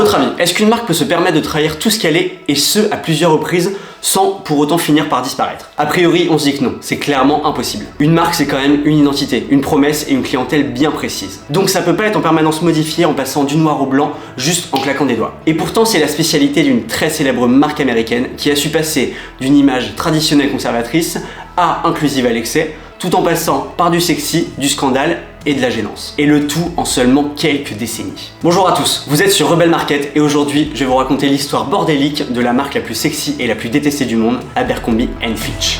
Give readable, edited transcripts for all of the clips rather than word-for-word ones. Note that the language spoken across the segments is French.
votre avis, est-ce qu'une marque peut se permettre de trahir tout ce qu'elle est, et ce, à plusieurs reprises, sans pour autant finir par disparaître? A priori, on se dit que non, c'est clairement impossible. Une marque, c'est quand même une identité, une promesse et une clientèle bien précise. Donc ça peut pas être en permanence modifié en passant du noir au blanc, juste en claquant des doigts. Et pourtant, c'est la spécialité d'une très célèbre marque américaine qui a su passer d'une image traditionnelle conservatrice à inclusive à l'excès, tout en passant par du sexy, du scandale et de la gênance. Et le tout en seulement quelques décennies. Bonjour à tous, vous êtes sur Rebel Market et aujourd'hui je vais vous raconter l'histoire bordélique de la marque la plus sexy et la plus détestée du monde, Abercrombie & Fitch.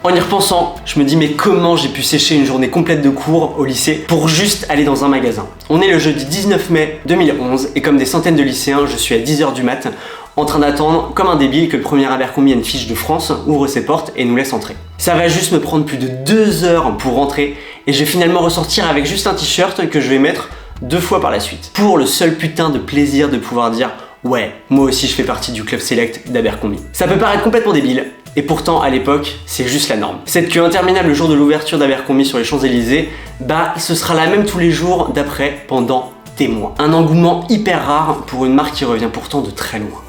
En y repensant, je me dis mais comment j'ai pu sécher une journée complète de cours au lycée pour juste aller dans un magasin. On est le jeudi 19 mai 2011 et comme des centaines de lycéens, je suis à 10h du mat en train d'attendre comme un débile que le premier Abercrombie & Fitch de France ouvre ses portes et nous laisse entrer. Ça va juste me prendre plus de 2 heures pour rentrer et je vais finalement ressortir avec juste un t-shirt que je vais mettre 2 fois par la suite. Pour le seul putain de plaisir de pouvoir dire ouais, moi aussi je fais partie du club select d'Abercrombie. Ça peut paraître complètement débile, et pourtant à l'époque, c'est juste la norme. Cette queue interminable le jour de l'ouverture d'Abercrombie sur les Champs-Élysées, ce sera la même tous les jours d'après pendant des mois. Un engouement hyper rare pour une marque qui revient pourtant de très loin.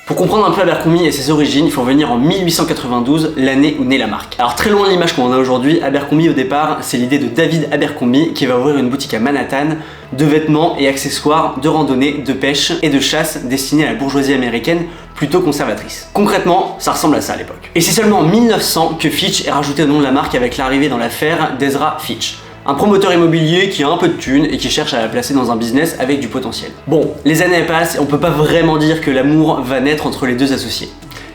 Pour comprendre un peu Abercrombie et ses origines, il faut revenir en 1892, l'année où naît la marque. Alors très loin de l'image qu'on en a aujourd'hui, Abercrombie au départ, c'est l'idée de David Abercrombie qui va ouvrir une boutique à Manhattan de vêtements et accessoires de randonnée, de pêche et de chasse destinés à la bourgeoisie américaine plutôt conservatrice. Concrètement, ça ressemble à ça à l'époque. Et c'est seulement en 1900 que Fitch est rajouté au nom de la marque avec l'arrivée dans l'affaire d'Ezra Fitch. Un promoteur immobilier qui a un peu de thunes et qui cherche à la placer dans un business avec du potentiel. Bon, les années passent et on peut pas vraiment dire que l'amour va naître entre les deux associés.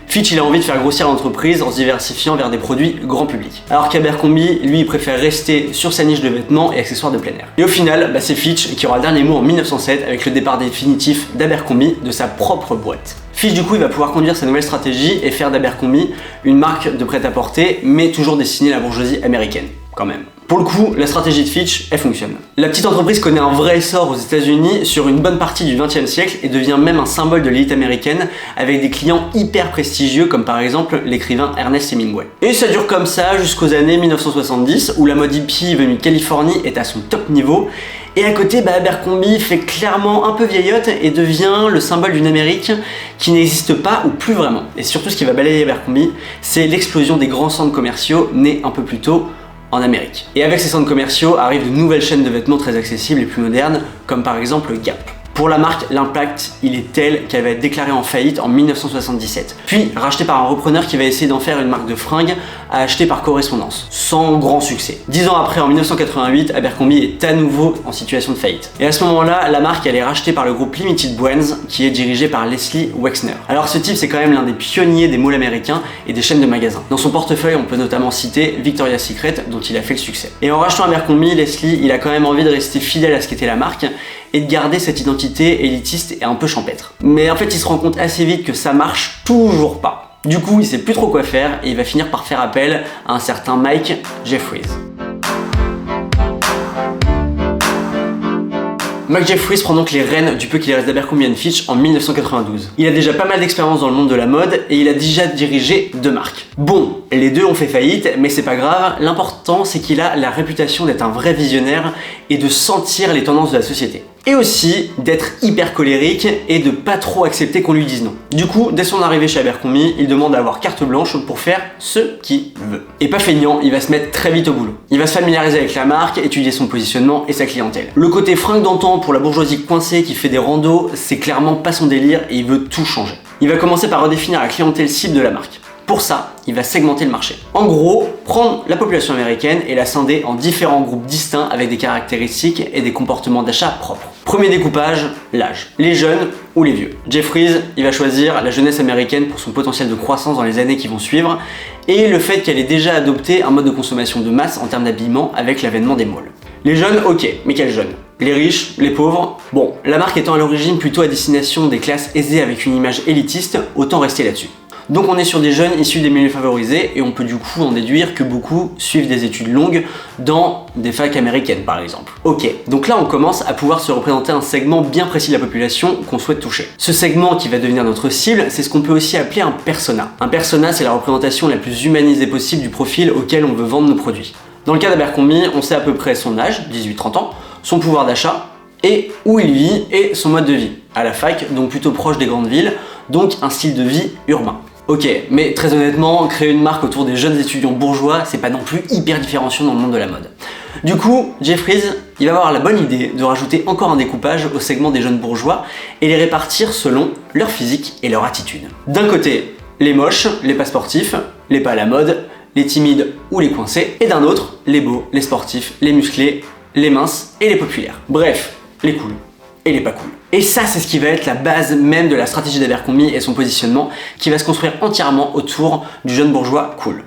Fitch il a envie de faire grossir l'entreprise en se diversifiant vers des produits grand public. Alors qu'Abercrombie, lui, il préfère rester sur sa niche de vêtements et accessoires de plein air. Et au final, c'est Fitch qui aura le dernier mot en 1907 avec le départ définitif d'Abercrombie de sa propre boîte. Fitch du coup il va pouvoir conduire sa nouvelle stratégie et faire d'Abercrombie une marque de prêt-à-porter mais toujours destinée à la bourgeoisie américaine, quand même. Pour le coup, la stratégie de Fitch, elle fonctionne. La petite entreprise connaît un vrai essor aux États-Unis sur une bonne partie du XXe siècle et devient même un symbole de l'élite américaine avec des clients hyper prestigieux comme par exemple l'écrivain Ernest Hemingway. Et ça dure comme ça jusqu'aux années 1970 où la mode hippie venue de Californie est à son top niveau. Et à côté, Abercrombie fait clairement un peu vieillotte et devient le symbole d'une Amérique qui n'existe pas ou plus vraiment. Et surtout ce qui va balayer Abercrombie, c'est l'explosion des grands centres commerciaux nés un peu plus tôt en Amérique. Et avec ces centres commerciaux arrivent de nouvelles chaînes de vêtements très accessibles et plus modernes, comme par exemple Gap. Pour la marque, l'impact, il est tel qu'elle va être déclarée en faillite en 1977, puis rachetée par un repreneur qui va essayer d'en faire une marque de fringues à acheter par correspondance, sans grand succès. 10 ans après, en 1988, Abercrombie est à nouveau en situation de faillite. Et à ce moment-là, la marque elle est rachetée par le groupe Limited Brands, qui est dirigé par Leslie Wexner. Alors ce type, c'est quand même l'un des pionniers des malls américains et des chaînes de magasins. Dans son portefeuille, on peut notamment citer Victoria's Secret, dont il a fait le succès. Et en rachetant Abercrombie, Leslie, il a quand même envie de rester fidèle à ce qu'était la marque, et de garder cette identité élitiste et un peu champêtre. Mais en fait, il se rend compte assez vite que ça marche toujours pas. Du coup, il sait plus trop quoi faire et il va finir par faire appel à un certain Mike Jeffries. Mike Jeffries prend donc les rênes du peu qu'il reste d'Abercrombie & Fitch en 1992. Il a déjà pas mal d'expérience dans le monde de la mode et il a déjà dirigé 2 marques. Bon, les 2 ont fait faillite, mais c'est pas grave, l'important c'est qu'il a la réputation d'être un vrai visionnaire et de sentir les tendances de la société. Et aussi d'être hyper colérique et de pas trop accepter qu'on lui dise non. Du coup, dès son arrivée chez Abercrombie, il demande à avoir carte blanche pour faire ce qu'il veut. Et pas feignant, il va se mettre très vite au boulot. Il va se familiariser avec la marque, étudier son positionnement et sa clientèle. Le côté fringue d'antan pour la bourgeoisie coincée qui fait des randos, c'est clairement pas son délire et il veut tout changer. Il va commencer par redéfinir la clientèle cible de la marque. Pour ça, il va segmenter le marché. En gros, prendre la population américaine et la scinder en différents groupes distincts avec des caractéristiques et des comportements d'achat propres. Premier découpage, l'âge. Les jeunes ou les vieux. Jeffries, il va choisir la jeunesse américaine pour son potentiel de croissance dans les années qui vont suivre et le fait qu'elle ait déjà adopté un mode de consommation de masse en termes d'habillement avec l'avènement des malls. Les jeunes, ok, mais quels jeunes? Les riches, les pauvres. Bon, la marque étant à l'origine plutôt à destination des classes aisées avec une image élitiste, autant rester là-dessus. Donc on est sur des jeunes issus des milieux favorisés et on peut du coup en déduire que beaucoup suivent des études longues dans des facs américaines par exemple. Ok, donc là on commence à pouvoir se représenter un segment bien précis de la population qu'on souhaite toucher. Ce segment qui va devenir notre cible, c'est ce qu'on peut aussi appeler un persona. Un persona, c'est la représentation la plus humanisée possible du profil auquel on veut vendre nos produits. Dans le cas d'Abercrombie, on sait à peu près son âge, 18-30 ans, son pouvoir d'achat, et où il vit et son mode de vie. À la fac, donc plutôt proche des grandes villes, donc un style de vie urbain. Ok, mais très honnêtement, créer une marque autour des jeunes étudiants bourgeois, c'est pas non plus hyper différenciant dans le monde de la mode. Du coup, Jeffries, il va avoir la bonne idée de rajouter encore un découpage au segment des jeunes bourgeois et les répartir selon leur physique et leur attitude. D'un côté, les moches, les pas sportifs, les pas à la mode, les timides ou les coincés, et d'un autre, les beaux, les sportifs, les musclés, les minces et les populaires. Bref, les cools et les pas cool. Et ça, c'est ce qui va être la base même de la stratégie d'Abercrombie et son positionnement, qui va se construire entièrement autour du jeune bourgeois cool.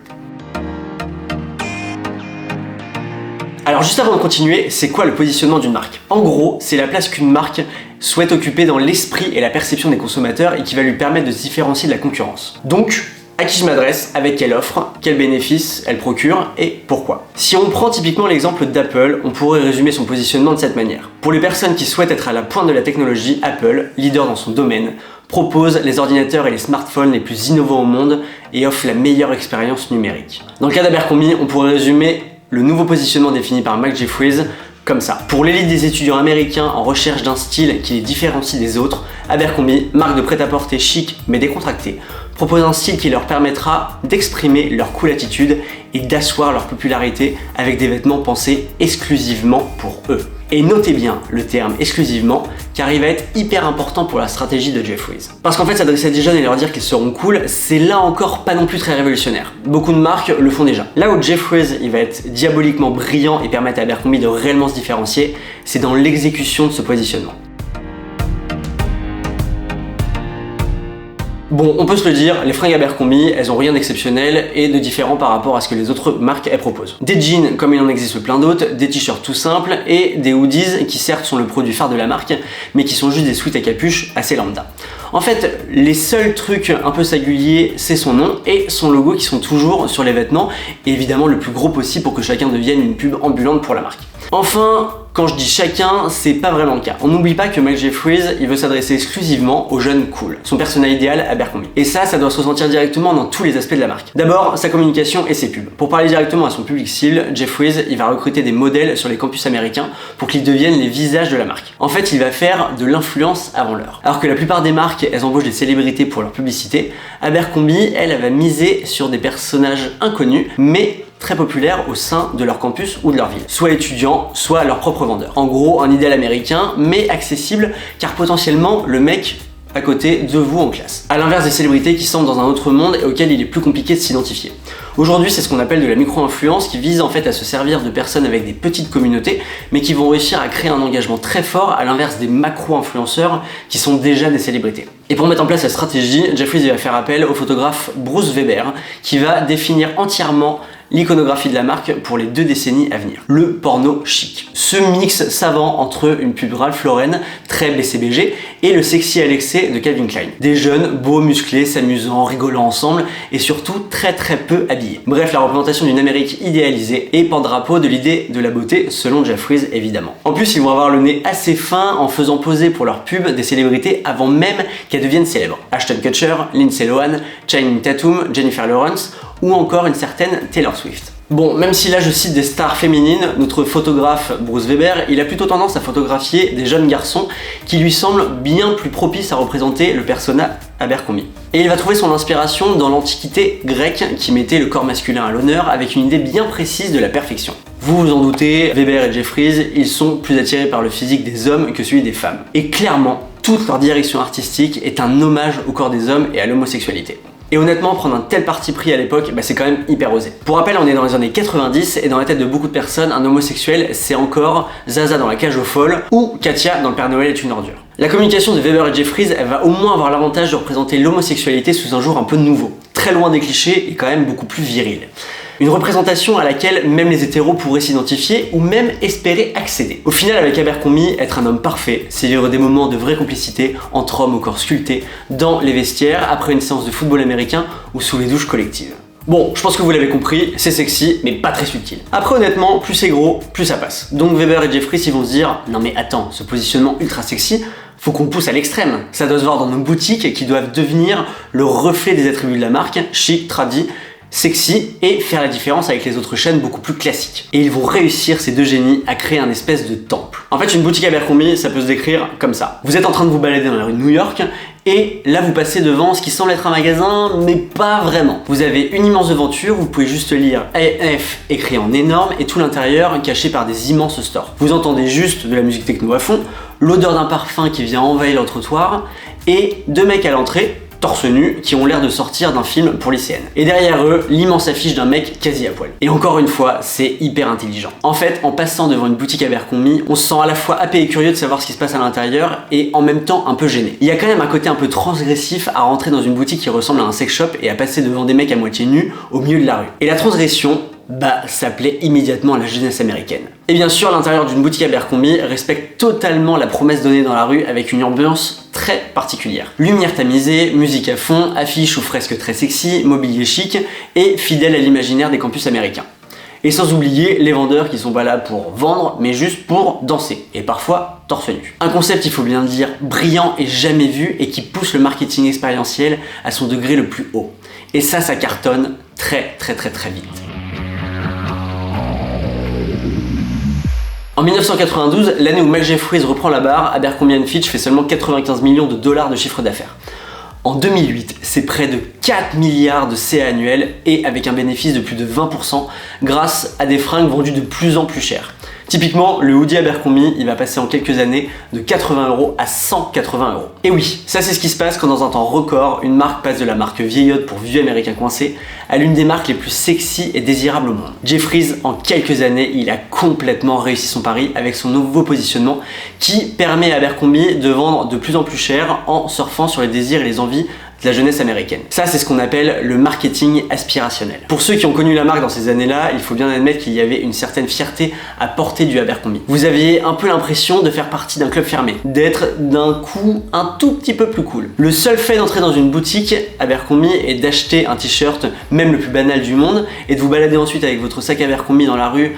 Alors juste avant de continuer, c'est quoi le positionnement d'une marque? En gros, c'est la place qu'une marque souhaite occuper dans l'esprit et la perception des consommateurs et qui va lui permettre de se différencier de la concurrence. Donc, à qui je m'adresse, avec quelle offre, quels bénéfices elle procure et pourquoi. Si on prend typiquement l'exemple d'Apple, on pourrait résumer son positionnement de cette manière. Pour les personnes qui souhaitent être à la pointe de la technologie, Apple, leader dans son domaine, propose les ordinateurs et les smartphones les plus innovants au monde et offre la meilleure expérience numérique. Dans le cas d'Abercrombie, on pourrait résumer le nouveau positionnement défini par Marc Jeffries comme ça. Pour l'élite des étudiants américains en recherche d'un style qui les différencie des autres, Abercrombie, marque de prêt-à-porter chic mais décontracté, propose un style qui leur permettra d'exprimer leur cool attitude et d'asseoir leur popularité avec des vêtements pensés exclusivement pour eux. Et notez bien le terme exclusivement, car il va être hyper important pour la stratégie de Jeffries. Parce qu'en fait, s'adresser à des jeunes et leur dire qu'ils seront cool, c'est là encore pas non plus très révolutionnaire. Beaucoup de marques le font déjà. Là où Jeffries il va être diaboliquement brillant et permettre à Abercrombie de réellement se différencier, c'est dans l'exécution de ce positionnement. Bon, on peut se le dire, les fringues Abercrombie, elles ont rien d'exceptionnel et de différent par rapport à ce que les autres marques elles proposent. Des jeans comme il en existe plein d'autres, des t-shirts tout simples et des hoodies qui certes sont le produit phare de la marque, mais qui sont juste des sweats à capuche assez lambda. En fait, les seuls trucs un peu singuliers, c'est son nom et son logo qui sont toujours sur les vêtements, et évidemment le plus gros possible pour que chacun devienne une pub ambulante pour la marque. Enfin, quand je dis chacun, c'est pas vraiment le cas. On n'oublie pas que Marc Jeffries, il veut s'adresser exclusivement aux jeunes cool, son persona idéal Abercrombie. Et ça doit se ressentir directement dans tous les aspects de la marque. D'abord, sa communication et ses pubs. Pour parler directement à son public cible, Jeffries, il va recruter des modèles sur les campus américains pour qu'ils deviennent les visages de la marque. En fait, il va faire de l'influence avant l'heure. Alors que la plupart des marques, elles embauchent des célébrités pour leur publicité, Abercrombie, elle va miser sur des personnages inconnus, mais très populaires au sein de leur campus ou de leur ville. Soit étudiants, soit leurs propres vendeurs. En gros, un idéal américain, mais accessible, car potentiellement, le mec à côté de vous en classe. À l'inverse des célébrités qui semblent dans un autre monde et auxquelles il est plus compliqué de s'identifier. Aujourd'hui, c'est ce qu'on appelle de la micro-influence qui vise en fait à se servir de personnes avec des petites communautés, mais qui vont réussir à créer un engagement très fort à l'inverse des macro-influenceurs qui sont déjà des célébrités. Et pour mettre en place la stratégie, Jeffries va faire appel au photographe Bruce Weber, qui va définir entièrement l'iconographie de la marque pour les 2 décennies à venir. Le porno chic. Ce mix savant entre une pub Ralph Lauren, très BCBG, et le sexy à l'excès de Calvin Klein. Des jeunes, beaux, musclés, s'amusant, rigolant ensemble, et surtout très peu habillés. Bref, la représentation d'une Amérique idéalisée et porte-drapeau de l'idée de la beauté, selon Jeffries évidemment. En plus, ils vont avoir le nez assez fin en faisant poser pour leur pub des célébrités avant même qu'elles deviennent célèbres. Ashton Kutcher, Lindsay Lohan, Channing Tatum, Jennifer Lawrence, ou encore une certaine Taylor Swift. Bon, même si là je cite des stars féminines, notre photographe Bruce Weber, il a plutôt tendance à photographier des jeunes garçons qui lui semblent bien plus propices à représenter le persona Abercrombie. Et il va trouver son inspiration dans l'Antiquité grecque qui mettait le corps masculin à l'honneur avec une idée bien précise de la perfection. Vous vous en doutez, Weber et Jeffries, ils sont plus attirés par le physique des hommes que celui des femmes. Et clairement, toute leur direction artistique est un hommage au corps des hommes et à l'homosexualité. Et honnêtement, prendre un tel parti pris à l'époque, c'est quand même hyper osé. Pour rappel, on est dans les années 90 et dans la tête de beaucoup de personnes, un homosexuel, c'est encore Zaza dans la cage aux folles ou Katia dans Le Père Noël est une ordure. La communication de Weber et Jeffries, elle va au moins avoir l'avantage de représenter l'homosexualité sous un jour un peu nouveau, très loin des clichés et quand même beaucoup plus viril. Une représentation à laquelle même les hétéros pourraient s'identifier ou même espérer accéder. Au final, avec Abercrombie, être un homme parfait, c'est vivre des moments de vraie complicité entre hommes au corps sculpté, dans les vestiaires, après une séance de football américain ou sous les douches collectives. Bon, je pense que vous l'avez compris, c'est sexy, mais pas très subtil. Après, honnêtement, plus c'est gros, plus ça passe. Donc Weber et Jeffries, ils vont se dire, non mais attends, ce positionnement ultra sexy, faut qu'on pousse à l'extrême. Ça doit se voir dans nos boutiques qui doivent devenir le reflet des attributs de la marque, chic, tradi, sexy, et faire la différence avec les autres chaînes beaucoup plus classiques. Et ils vont réussir, ces deux génies, à créer un espèce de temple. En fait, une boutique Abercrombie, ça peut se décrire comme ça. Vous êtes en train de vous balader dans la rue de New York, et là vous passez devant ce qui semble être un magasin, mais pas vraiment. Vous avez une immense devanture, vous pouvez juste lire AF écrit en énorme, et tout l'intérieur caché par des immenses stores. Vous entendez juste de la musique techno à fond, l'odeur d'un parfum qui vient envahir le trottoir, et deux mecs à l'entrée, torse nu, qui ont l'air de sortir d'un film pour lycéennes. Et derrière eux, l'immense affiche d'un mec quasi à poil. Et encore une fois, c'est hyper intelligent. En fait, en passant devant une boutique Abercrombie, on se sent à la fois happé et curieux de savoir ce qui se passe à l'intérieur, et en même temps un peu gêné. Il y a quand même un côté un peu transgressif à rentrer dans une boutique qui ressemble à un sex shop et à passer devant des mecs à moitié nus au milieu de la rue. Et la transgression, ça plaît immédiatement à la jeunesse américaine. Et bien sûr, l'intérieur d'une boutique Abercrombie respecte totalement la promesse donnée dans la rue avec une ambiance très particulière. Lumière tamisée, musique à fond, affiches ou fresques très sexy, mobilier chic et fidèle à l'imaginaire des campus américains. Et sans oublier les vendeurs qui sont pas là pour vendre, mais juste pour danser, et parfois torse nu. Un concept, il faut bien le dire, brillant et jamais vu, et qui pousse le marketing expérientiel à son degré le plus haut. Et ça cartonne très vite. En 1992, l'année où Mac Jeffries reprend la barre, Abercrombie & Fitch fait seulement 95 millions de dollars de chiffre d'affaires. En 2008, c'est près de 4 milliards de CA annuels et avec un bénéfice de plus de 20% grâce à des fringues vendues de plus en plus chères. Typiquement, le hoodie Abercrombie, il va passer en quelques années de 80 € à 180 €. Et oui, ça c'est ce qui se passe quand dans un temps record, une marque passe de la marque vieillotte pour vieux américain coincé à l'une des marques les plus sexy et désirables au monde. Jeffries, en quelques années, il a complètement réussi son pari avec son nouveau positionnement qui permet à Abercrombie de vendre de plus en plus cher en surfant sur les désirs et les envies de la jeunesse américaine. Ça, c'est ce qu'on appelle le marketing aspirationnel. Pour ceux qui ont connu la marque dans ces années-là, il faut bien admettre qu'il y avait une certaine fierté à porter du Abercrombie. Vous aviez un peu l'impression de faire partie d'un club fermé, d'être d'un coup un tout petit peu plus cool. Le seul fait d'entrer dans une boutique Abercrombie et d'acheter un t-shirt, même le plus banal du monde, et de vous balader ensuite avec votre sac Abercrombie dans la rue,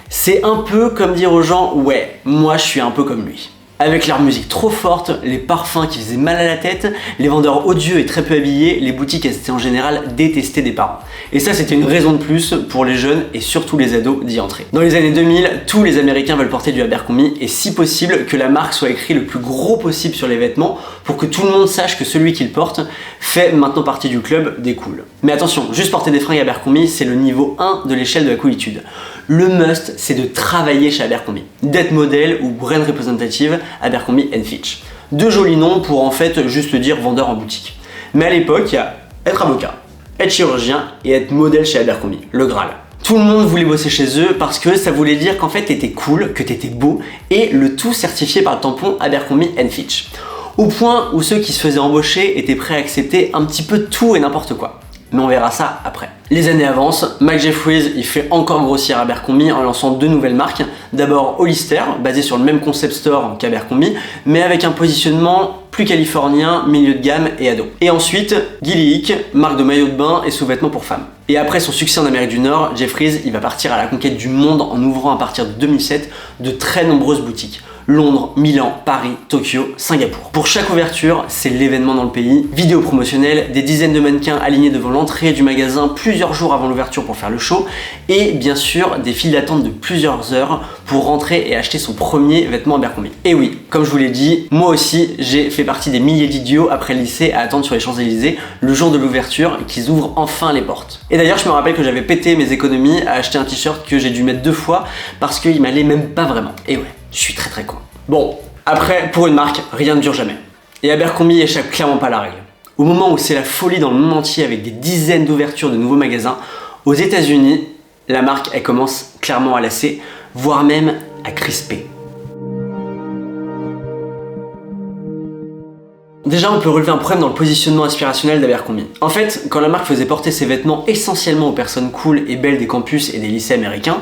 c'est un peu comme dire aux gens « ouais, moi je suis un peu comme lui ». Avec leur musique trop forte, les parfums qui faisaient mal à la tête, les vendeurs odieux et très peu habillés, les boutiques étaient en général détestées des parents. Et ça, c'était une raison de plus pour les jeunes et surtout les ados d'y entrer. Dans les années 2000, tous les Américains veulent porter du Abercrombie et si possible que la marque soit écrite le plus gros possible sur les vêtements pour que tout le monde sache que celui qui le porte fait maintenant partie du club des cools. Mais attention, juste porter des fringues Abercrombie, c'est le niveau 1 de l'échelle de la coolitude. Le must, c'est de travailler chez Abercrombie, d'être modèle ou brand représentative Abercrombie & Fitch. Deux jolis noms pour en fait juste dire vendeur en boutique. Mais à l'époque, il y a être avocat, être chirurgien et être modèle chez Abercrombie, le Graal. Tout le monde voulait bosser chez eux parce que ça voulait dire qu'en fait t'étais cool, que t'étais beau et le tout certifié par le tampon Abercrombie & Fitch. Au point où ceux qui se faisaient embaucher étaient prêts à accepter un petit peu tout et n'importe quoi. Mais on verra ça après. Les années avancent, Mac Jeffries il fait encore grossir Abercrombie en lançant deux nouvelles marques. D'abord Hollister, basé sur le même concept store qu'Abercrombie, mais avec un positionnement plus californien, milieu de gamme et ado. Et ensuite, Gilly Hicks, marque de maillot de bain et sous-vêtements pour femmes. Et après son succès en Amérique du Nord, Jeffries il va partir à la conquête du monde en ouvrant à partir de 2007 de très nombreuses boutiques. Londres, Milan, Paris, Tokyo, Singapour. Pour chaque ouverture, c'est l'événement dans le pays. Vidéo promotionnelle, des dizaines de mannequins alignés devant l'entrée du magasin plusieurs jours avant l'ouverture pour faire le show et bien sûr des files d'attente de plusieurs heures pour rentrer et acheter son premier vêtement Abercrombie. Et oui, comme je vous l'ai dit, moi aussi j'ai fait partie des milliers d'idiots après le lycée à attendre sur les Champs-Élysées le jour de l'ouverture qu'ils ouvrent enfin les portes. Et d'ailleurs je me rappelle que j'avais pété mes économies à acheter un t-shirt que j'ai dû mettre 2 fois parce qu'il m'allait même pas vraiment. Et ouais, je suis très con. Bon, après, pour une marque, rien ne dure jamais. Et Abercrombie échappe clairement pas à la règle. Au moment où c'est la folie dans le monde entier avec des dizaines d'ouvertures de nouveaux magasins, aux États-Unis, la marque elle commence clairement à lasser, voire même à crisper. Déjà, on peut relever un problème dans le positionnement aspirationnel d'Abercrombie. En fait, quand la marque faisait porter ses vêtements essentiellement aux personnes cool et belles des campus et des lycées américains,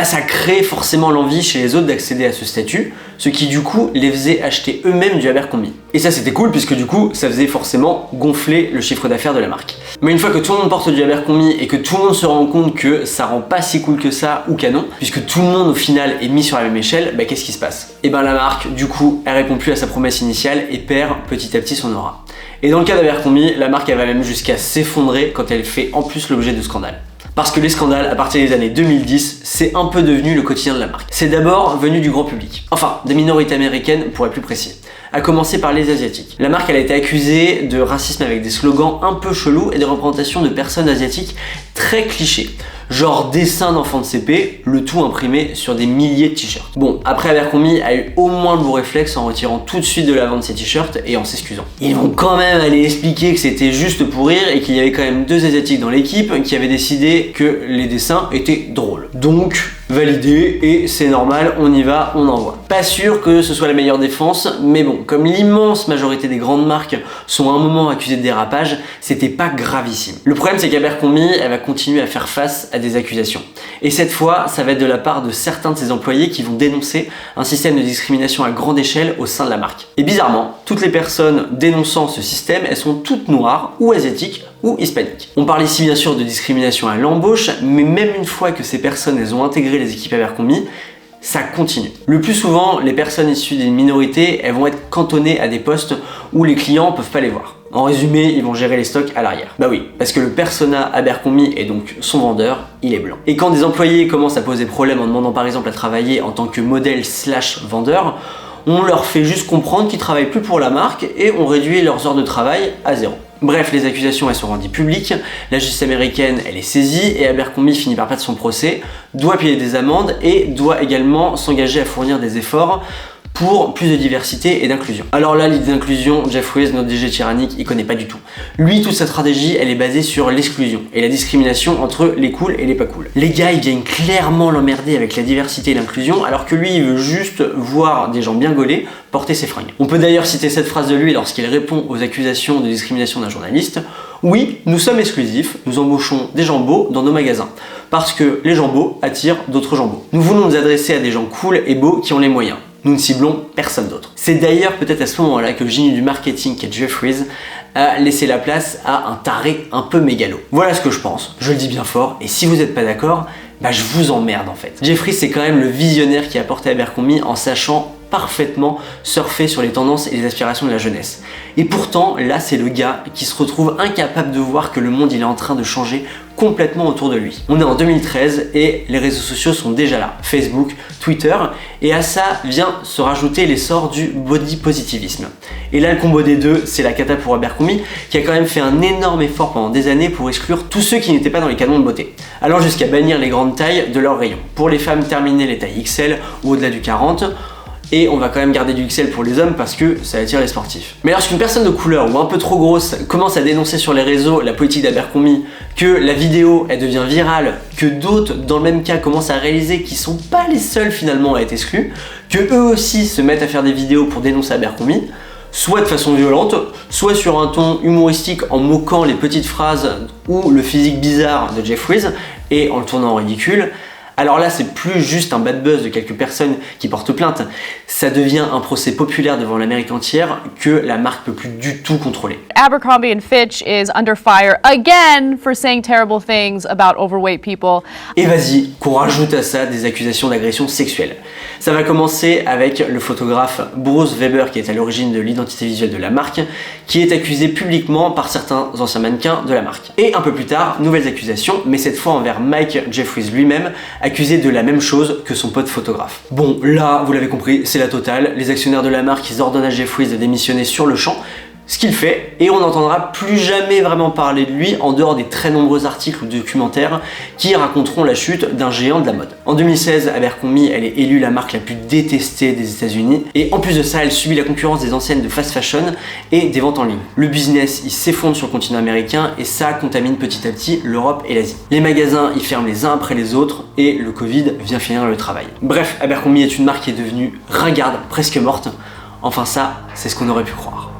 ça crée forcément l'envie chez les autres d'accéder à ce statut, ce qui du coup les faisait acheter eux-mêmes du Abercrombie. Et ça c'était cool puisque du coup ça faisait forcément gonfler le chiffre d'affaires de la marque. Mais une fois que tout le monde porte du Abercrombie et que tout le monde se rend compte que ça rend pas si cool que ça ou canon, puisque tout le monde au final est mis sur la même échelle, qu'est-ce qui se passe? Et la marque du coup elle répond plus à sa promesse initiale et perd petit à petit son aura. Et dans le cas d'Abercrombie, la marque elle va même jusqu'à s'effondrer quand elle fait en plus l'objet de scandales. Parce que les scandales, à partir des années 2010, c'est un peu devenu le quotidien de la marque. C'est d'abord venu du grand public. Enfin, des minorités américaines pour être plus précis. À commencer par les asiatiques. La marque elle a été accusée de racisme avec des slogans un peu chelous et des représentations de personnes asiatiques très clichés. Genre dessin d'enfants de CP, le tout imprimé sur des milliers de t-shirts. Bon, après Abercrombie a eu au moins le beau réflexe en retirant tout de suite de la vente ses t-shirts et en s'excusant. Ils vont quand même aller expliquer que c'était juste pour rire et qu'il y avait quand même 2 asiatiques dans l'équipe qui avaient décidé que les dessins étaient drôles. Donc, validé et c'est normal, on y va, on envoie. Pas sûr que ce soit la meilleure défense, mais bon, comme l'immense majorité des grandes marques sont à un moment accusées de dérapage, c'était pas gravissime. Le problème c'est qu'Abercrombie, elle va continuer à faire face à des accusations. Et cette fois, ça va être de la part de certains de ses employés qui vont dénoncer un système de discrimination à grande échelle au sein de la marque. Et bizarrement, toutes les personnes dénonçant ce système, elles sont toutes noires ou asiatiques ou hispaniques. On parle ici bien sûr de discrimination à l'embauche, mais même une fois que ces personnes elles ont intégré les équipes Abercrombie, ça continue. Le plus souvent, les personnes issues des minorités, elles vont être cantonnées à des postes où les clients peuvent pas les voir. En résumé, ils vont gérer les stocks à l'arrière. Bah oui, parce que le persona Abercrombie et donc son vendeur, il est blanc. Et quand des employés commencent à poser problème en demandant par exemple à travailler en tant que modèle / vendeur, on leur fait juste comprendre qu'ils travaillent plus pour la marque et on réduit leurs heures de travail à 0. Bref, les accusations elles sont rendues publiques, la justice américaine elle est saisie et Abercrombie finit par perdre son procès, doit payer des amendes et doit également s'engager à fournir des efforts pour plus de diversité et d'inclusion. Alors là, l'idée d'inclusion, Jeff Weiss, notre DG tyrannique, il connaît pas du tout. Lui, toute sa stratégie, elle est basée sur l'exclusion et la discrimination entre les cools et les pas cools. Les gars, ils viennent clairement l'emmerder avec la diversité et l'inclusion, alors que lui, il veut juste voir des gens bien gaulés porter ses fringues. On peut d'ailleurs citer cette phrase de lui lorsqu'il répond aux accusations de discrimination d'un journaliste. Oui, nous sommes exclusifs, nous embauchons des gens beaux dans nos magasins, parce que les gens beaux attirent d'autres gens beaux. Nous voulons nous adresser à des gens cool et beaux qui ont les moyens. Nous ne ciblons personne d'autre. C'est d'ailleurs peut-être à ce moment-là que le génie du marketing qu'est Jeff Weiss a laissé la place à un taré un peu mégalo. Voilà ce que je pense, je le dis bien fort, et si vous n'êtes pas d'accord, je vous emmerde en fait. Jeff Weiss c'est quand même le visionnaire qui a porté Abercrombie en sachant parfaitement surfer sur les tendances et les aspirations de la jeunesse. Et pourtant, là c'est le gars qui se retrouve incapable de voir que le monde il est en train de changer complètement autour de lui. On est en 2013 et les réseaux sociaux sont déjà là, Facebook, Twitter, et à ça vient se rajouter l'essor du body positivisme. Et là le combo des deux, c'est la cata pour Abercrombie qui a quand même fait un énorme effort pendant des années pour exclure tous ceux qui n'étaient pas dans les canons de beauté, allant jusqu'à bannir les grandes tailles de leurs rayons. Pour les femmes, terminer les tailles XL ou au-delà du 40, et on va quand même garder du XL pour les hommes parce que ça attire les sportifs. Mais lorsqu'une personne de couleur ou un peu trop grosse commence à dénoncer sur les réseaux la politique d'Abercrombie, que la vidéo elle devient virale, que d'autres dans le même cas commencent à réaliser qu'ils sont pas les seuls finalement à être exclus, que eux aussi se mettent à faire des vidéos pour dénoncer Abercrombie, soit de façon violente, soit sur un ton humoristique en moquant les petites phrases ou le physique bizarre de Jeff Weiss et en le tournant en ridicule. Alors là, c'est plus juste un bad buzz de quelques personnes qui portent plainte, ça devient un procès populaire devant l'Amérique entière que la marque peut plus du tout contrôler. Abercrombie & Fitch is under fire again for saying terrible things about overweight people. Et vas-y, qu'on rajoute à ça des accusations d'agression sexuelle. Ça va commencer avec le photographe Bruce Weber qui est à l'origine de l'identité visuelle de la marque, qui est accusé publiquement par certains anciens mannequins de la marque. Et un peu plus tard, nouvelles accusations, mais cette fois envers Mike Jeff Weiss lui-même, accusé de la même chose que son pote photographe. Bon, là, vous l'avez compris, c'est la totale. Les actionnaires de la marque, ils ordonnent à Jeff Weiss de démissionner sur le champ, ce qu'il fait, et on n'entendra plus jamais vraiment parler de lui en dehors des très nombreux articles ou documentaires qui raconteront la chute d'un géant de la mode. En 2016, Abercrombie, elle est élue la marque la plus détestée des États-Unis, et en plus de ça, elle subit la concurrence des enseignes de fast fashion et des ventes en ligne. Le business, il s'effondre sur le continent américain et ça contamine petit à petit l'Europe et l'Asie. Les magasins, ils ferment les uns après les autres et le Covid vient finir le travail. Bref, Abercrombie est une marque qui est devenue ringarde, presque morte. Enfin ça, c'est ce qu'on aurait pu croire.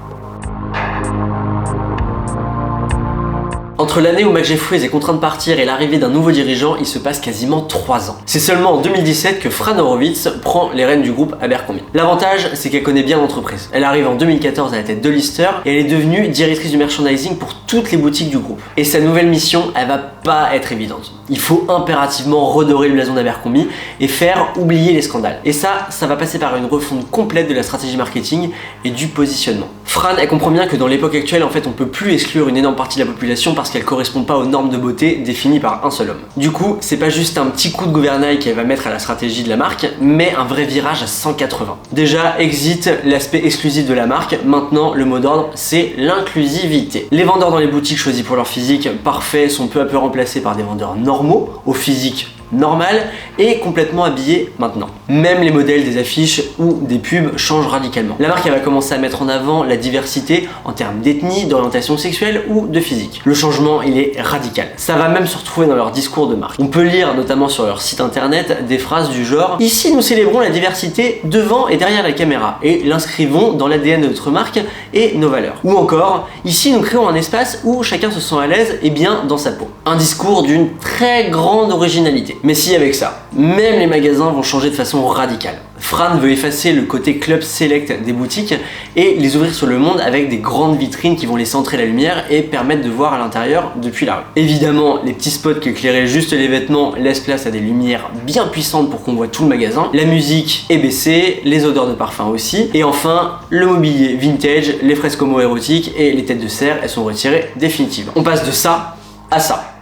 Entre l'année où Mac Jeffries est contraint de partir et l'arrivée d'un nouveau dirigeant, il se passe quasiment 3 ans. C'est seulement en 2017 que Fran Horowitz prend les rênes du groupe Abercrombie. L'avantage, c'est qu'elle connaît bien l'entreprise. Elle arrive en 2014 à la tête de Lister et elle est devenue directrice du merchandising pour toutes les boutiques du groupe. Et sa nouvelle mission, elle va pas être évidente. Il faut impérativement redorer le blason d'Abercrombie et faire oublier les scandales. Et ça va passer par une refonte complète de la stratégie marketing et du positionnement. Fran, elle comprend bien que dans l'époque actuelle, en fait, on peut plus exclure une énorme partie de la population parce qu'elle correspond pas aux normes de beauté définies par un seul homme. Du coup, c'est pas juste un petit coup de gouvernail qu'elle va mettre à la stratégie de la marque, mais un vrai virage à 180. Déjà, exit l'aspect exclusif de la marque. Maintenant, le mot d'ordre, c'est l'inclusivité. Les vendeurs dans les boutiques choisis pour leur physique parfait sont peu à peu remplacés par des vendeurs normaux, au physique normal et complètement habillés maintenant. Même les modèles des affiches ou des pubs changent radicalement. La marque elle va commencer à mettre en avant la diversité en termes d'ethnie, d'orientation sexuelle ou de physique. Le changement il est radical. Ça va même se retrouver dans leur discours de marque. On peut lire notamment sur leur site internet des phrases du genre « Ici nous célébrons la diversité devant et derrière la caméra et l'inscrivons dans l'ADN de notre marque et nos valeurs. » Ou encore « Ici nous créons un espace où chacun se sent à l'aise et bien dans sa peau. » Un discours d'une très grande originalité. Mais si avec ça, même les magasins vont changer de façon radicale. Fran veut effacer le côté club select des boutiques et les ouvrir sur le monde avec des grandes vitrines qui vont laisser entrer la lumière et permettre de voir à l'intérieur depuis la rue. Évidemment, les petits spots qui éclairaient juste les vêtements laissent place à des lumières bien puissantes pour qu'on voit tout le magasin. La musique est baissée, les odeurs de parfum aussi. Et enfin, le mobilier vintage, les fresques homo-érotiques et les têtes de cerf, elles sont retirées définitivement. On passe de ça à ça.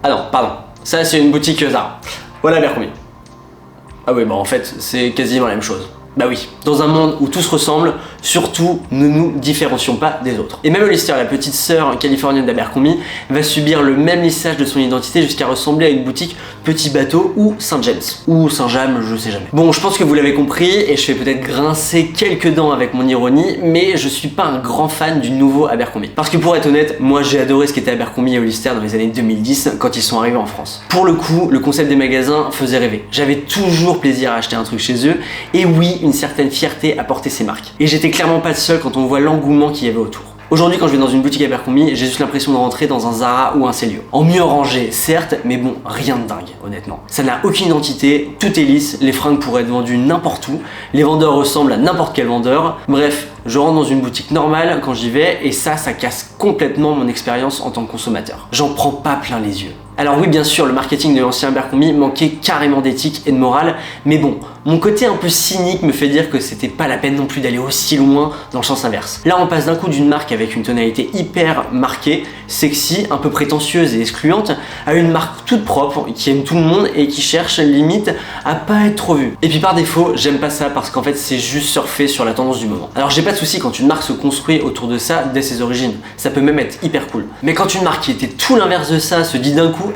Ah non, pardon. Ça, c'est une boutique Zara. Voilà Abercrombie. Ah oui, bah en fait, c'est quasiment la même chose. Bah oui, dans un monde où tout se ressemble, surtout ne nous différencions pas des autres. Et même Lister, la petite sœur californienne d'Abercrombie, va subir le même lissage de son identité jusqu'à ressembler à une boutique Petit Bateau ou Saint James. Ou Saint-James, je sais jamais. Bon, je pense que vous l'avez compris, et je fais peut-être grincer quelques dents avec mon ironie, mais je suis pas un grand fan du nouveau Abercrombie. Parce que pour être honnête, moi j'ai adoré ce qu'était Abercrombie et Hollister dans les années 2010 quand ils sont arrivés en France. Pour le coup, le concept des magasins faisait rêver. J'avais toujours plaisir à acheter un truc chez eux, et oui, une certaine fierté à porter ces marques. Et j'étais clairement pas le seul quand on voit l'engouement qu'il y avait autour. Aujourd'hui, quand je vais dans une boutique Abercrombie, j'ai juste l'impression de rentrer dans un Zara ou un Célio. En mieux rangé, certes, mais bon, rien de dingue, honnêtement. Ça n'a aucune identité, tout est lisse, les fringues pourraient être vendues n'importe où, les vendeurs ressemblent à n'importe quel vendeur. Bref, je rentre dans une boutique normale quand j'y vais et ça casse complètement mon expérience en tant que consommateur. J'en prends pas plein les yeux. Alors oui, bien sûr, le marketing de l'ancien Abercrombie manquait carrément d'éthique et de morale, mais bon, mon côté un peu cynique me fait dire que c'était pas la peine non plus d'aller aussi loin dans le sens inverse. Là, on passe d'un coup d'une marque avec une tonalité hyper marquée, sexy, un peu prétentieuse et excluante, à une marque toute propre, qui aime tout le monde et qui cherche limite à pas être trop vue. Et puis par défaut, j'aime pas ça parce qu'en fait, c'est juste surfer sur la tendance du moment. Alors j'ai pas de souci quand une marque se construit autour de ça dès ses origines, ça peut même être hyper cool. Mais quand une marque qui était tout l'inverse de ça se dit d'un coup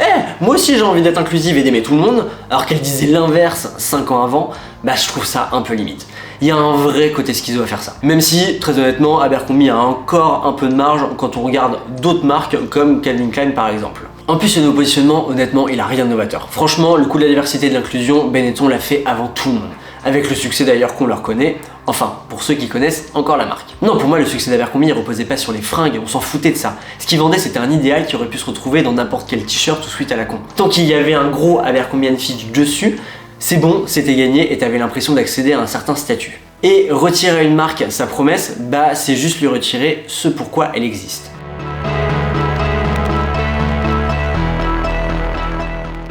moi aussi j'ai envie d'être inclusive et d'aimer tout le monde, alors qu'elle disait l'inverse 5 ans avant, bah je trouve ça un peu limite. Il y a un vrai côté schizo à faire ça. Même si, très honnêtement, Abercrombie a encore un peu de marge quand on regarde d'autres marques comme Calvin Klein par exemple. En plus, ce nouveau positionnement, honnêtement, il a rien de novateur. Franchement, le coup de la diversité et de l'inclusion, Benetton l'a fait avant tout le monde. Avec le succès d'ailleurs qu'on leur connaît, enfin, pour ceux qui connaissent encore la marque. Non, pour moi, le succès d'Abercrombie, il reposait pas sur les fringues, on s'en foutait de ça. Ce qu'ils vendaient, c'était un idéal qui aurait pu se retrouver dans n'importe quel t-shirt tout de suite à la con. Tant qu'il y avait un gros Abercrombie & Fitch dessus, c'est bon, c'était gagné et t'avais l'impression d'accéder à un certain statut. Et retirer à une marque sa promesse, bah c'est juste lui retirer ce pourquoi elle existe.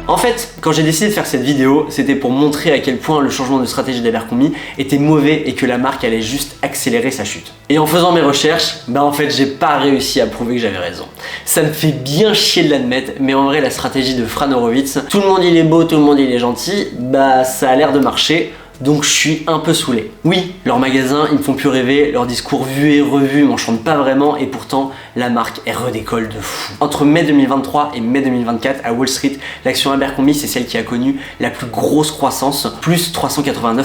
En fait, quand j'ai décidé de faire cette vidéo, c'était pour montrer à quel point le changement de stratégie d'Abercrombie était mauvais et que la marque allait juste accélérer sa chute. Et en faisant mes recherches, bah en fait j'ai pas réussi à prouver que j'avais raison. Ça me fait bien chier de l'admettre, mais en vrai la stratégie de Fran Horowitz, tout le monde il est beau, tout le monde il est gentil, bah ça a l'air de marcher. Donc je suis un peu saoulé. Oui, leurs magasins, ils me font plus rêver, leurs discours vus et revus m'enchantent pas vraiment et pourtant, la marque, elle redécolle de fou. Entre mai 2023 et mai 2024, à Wall Street, l'action Abercrombie, c'est celle qui a connu la plus grosse croissance, plus 389%.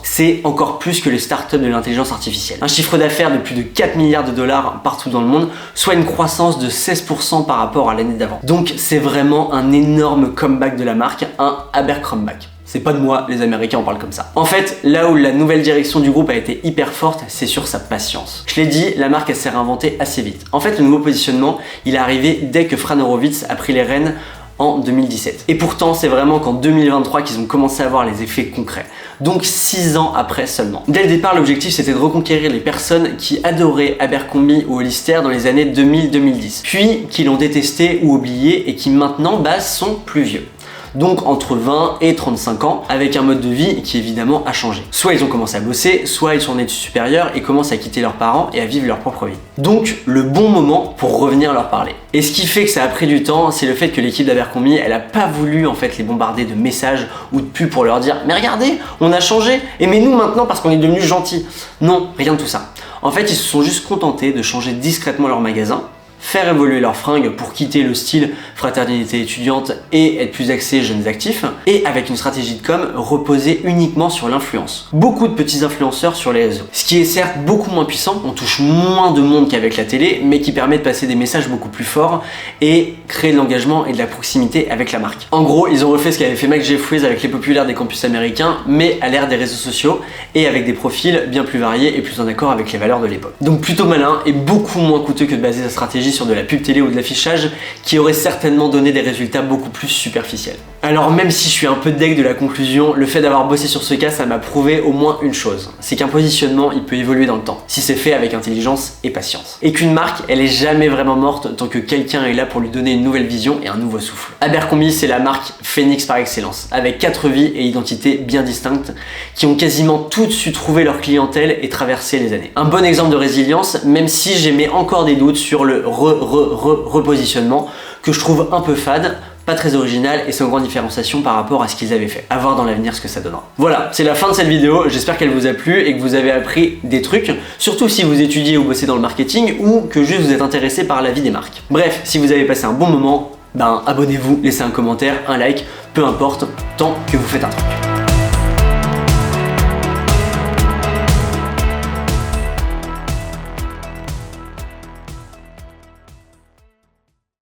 C'est encore plus que les startups de l'intelligence artificielle. Un chiffre d'affaires de plus de 4 milliards de dollars partout dans le monde, soit une croissance de 16% par rapport à l'année d'avant. Donc c'est vraiment un énorme comeback de la marque, un Abercrombie. C'est pas de moi, les Américains en parlent comme ça. En fait, là où la nouvelle direction du groupe a été hyper forte, c'est sur sa patience. Je l'ai dit, la marque elle s'est réinventée assez vite. En fait, le nouveau positionnement, il est arrivé dès que Fran Horowitz a pris les rênes en 2017. Et pourtant, c'est vraiment qu'en 2023 qu'ils ont commencé à voir les effets concrets. Donc 6 ans après seulement. Dès le départ, l'objectif c'était de reconquérir les personnes qui adoraient Abercrombie ou Hollister dans les années 2000-2010, puis qui l'ont détesté ou oublié et qui maintenant sont plus vieux. Donc entre 20 et 35 ans, avec un mode de vie qui évidemment a changé. Soit ils ont commencé à bosser, soit ils sont en études supérieures et commencent à quitter leurs parents et à vivre leur propre vie. Donc le bon moment pour revenir leur parler. Et ce qui fait que ça a pris du temps, c'est le fait que l'équipe d'Abercrombie, elle a pas voulu en fait les bombarder de messages ou de pubs pour leur dire « Mais regardez, on a changé, aimez-nous maintenant parce qu'on est devenus gentils ». Non, rien de tout ça. En fait, ils se sont juste contentés de changer discrètement leur magasin, faire évoluer leurs fringues pour quitter le style fraternité étudiante et être plus axé jeunes actifs, et avec une stratégie de com reposée uniquement sur l'influence. Beaucoup de petits influenceurs sur les réseaux. Ce qui est certes beaucoup moins puissant, on touche moins de monde qu'avec la télé, mais qui permet de passer des messages beaucoup plus forts et créer de l'engagement et de la proximité avec la marque. En gros, ils ont refait ce qu'avait fait Mike Jeffries avec les populaires des campus américains, mais à l'ère des réseaux sociaux et avec des profils bien plus variés et plus en accord avec les valeurs de l'époque. Donc plutôt malin et beaucoup moins coûteux que de baser sa stratégie sur de la pub télé ou de l'affichage qui aurait certainement donné des résultats beaucoup plus superficiels. Alors même si je suis un peu deg de la conclusion, le fait d'avoir bossé sur ce cas, ça m'a prouvé au moins une chose, c'est qu'un positionnement, il peut évoluer dans le temps, si c'est fait avec intelligence et patience. Et qu'une marque, elle est jamais vraiment morte tant que quelqu'un est là pour lui donner une nouvelle vision et un nouveau souffle. Abercrombie, c'est la marque Phoenix par excellence, avec 4 vies et identités bien distinctes, qui ont quasiment toutes su trouver leur clientèle et traverser les années. Un bon exemple de résilience, même si j'émets encore des doutes sur le repositionnement, que je trouve un peu fade, pas très original et sans grande différenciation par rapport à ce qu'ils avaient fait. À voir dans l'avenir ce que ça donnera. Voilà, c'est la fin de cette vidéo, j'espère qu'elle vous a plu et que vous avez appris des trucs, surtout si vous étudiez ou bossez dans le marketing ou que juste vous êtes intéressé par la vie des marques. Bref, si vous avez passé un bon moment, abonnez-vous, laissez un commentaire, un like, peu importe, tant que vous faites un truc.